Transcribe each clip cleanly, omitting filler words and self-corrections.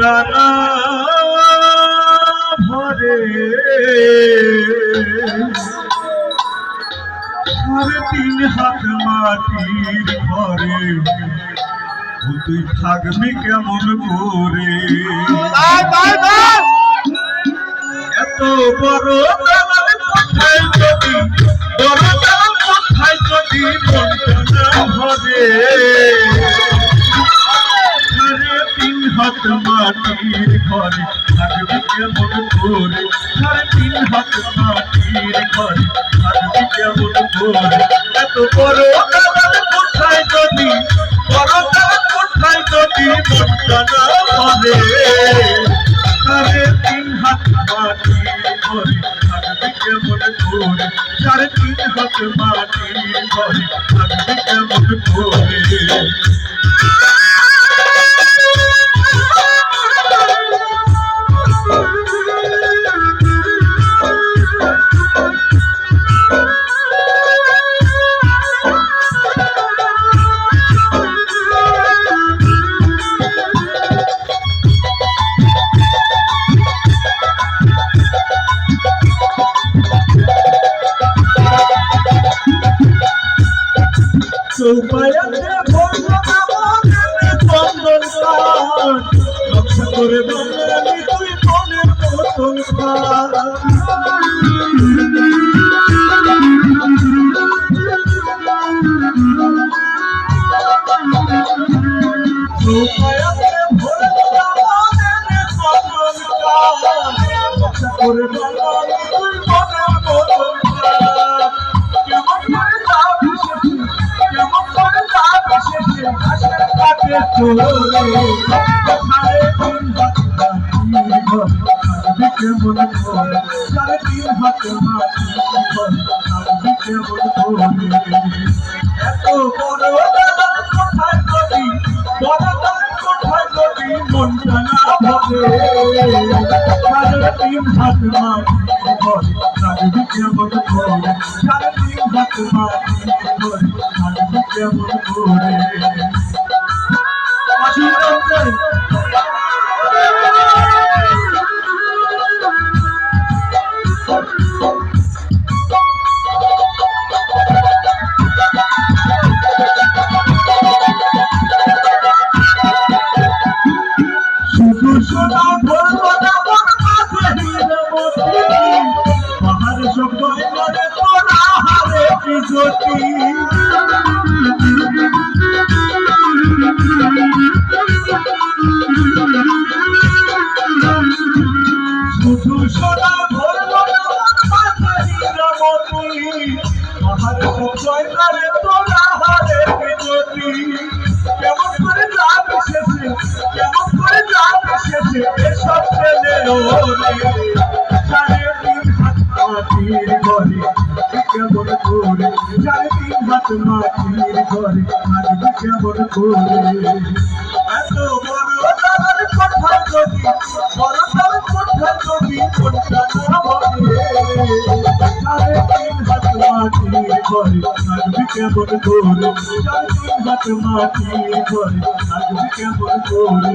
টানা ভরে 3.5 হাত মাটির ঘরে তুই থাকবি কেমন করে এত বড় দালাল কোথায় যদি বড় দালাল কোথায় যদি মনটা না ভরে 3.5 হাত মাটির ঘরে থাকবি কেমন করে 3.5 হাত মাটির ঘরে থাকবি কেমন করে এত বড় দালাল কোথায় যদি বড় দালাল কোথায় যদি মনটা না ভরে 3.5 হাত মাটির ঘরে থাকবি কেমন করে 3.5 হাত মাটির ঘরে থাকবি কেমন করে চৌপায়াতে ভরলো আমাদের চন্দন কাঠ রক্ষা করে বাঙালি তুই মনের মতন চৌপায়াতে ভরলো আমাদের চন্দন কাঠ রক্ষা করে বাঙালি তুই মনের মতন কেমন করে যাবি কেমন করে যাবি শেষে ঘাসের কাটে চলে 3.5 হাত মাটির ঘরে থাকবি কেমন করে 3.5 হাত মাটির ঘরে থাকবি কেমন করে এত বড় দালাল কোথায় যদি বড় দালাল কোথায় যদি মনটা না ভরে 3.5 হাত মাটির ঘরে থাকবি কেমন করে 3.5 হাত মাটির ঘরে থাকবি কেমন করে শুধু সোনা বলবো না মন মাঝে হীরমতি পাহাড় সব গয়নারে তোরা হারে বিজতি শুধু সোনা বলবো না মন মাঝে হীরমতি পাহাড় সব গয়নারে তোরা হারে বিজতি কেমন করে যাবি শেষে কেমন করে যাবি শেষে এসব ছেলে ওরে 3.5 হাত মাটির ঘরে কেমন করে 3.5 হাত মাটির ঘরে থাকবি কেমন করে এত বড় দালাল কোথায় যদি বড় দালাল কোথায় যদি কোনটা না বলে 3.5 হাত মাটির ঘরে থাকবি কেমন করে 3.5 হাত মাটির ঘরে থাকবি কেমন করে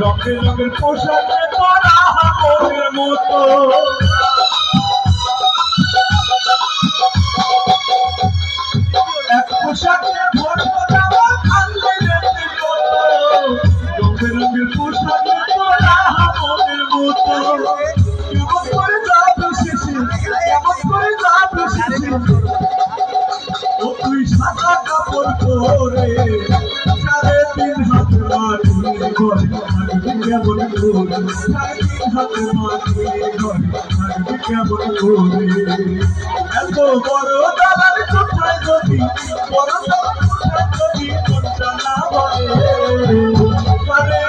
রঙের রঙের পোশাকে তোরা হাতের মতো এক পোশাকে ভরবো না আনলে রেতে কত রঙের রঙের পোশাকে তোরা হাতের মতো কেমন করে যাবি শেষে কেমন করে যাবি শেষে ও তুই সাদা কাপড় পরে 3.5 হাত মাটির ঘরে থাকবি কেমন করে 3.5 হাত মাটির ঘরে থাকবি কেমন করে এত বড় দালাল কোথায় যদি বড় দালাল কোথায় যদি মনটা না ভরে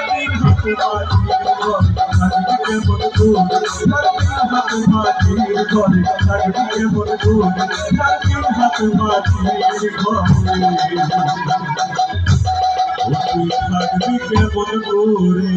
3.5 হাত মাটির ঘরে থাকবি কেমন করে 3.5 হাত মাটির ঘরে থাকবি কেমন করে 3.5 হাত মাটির ঘরে তুই থাকবি কেমন করে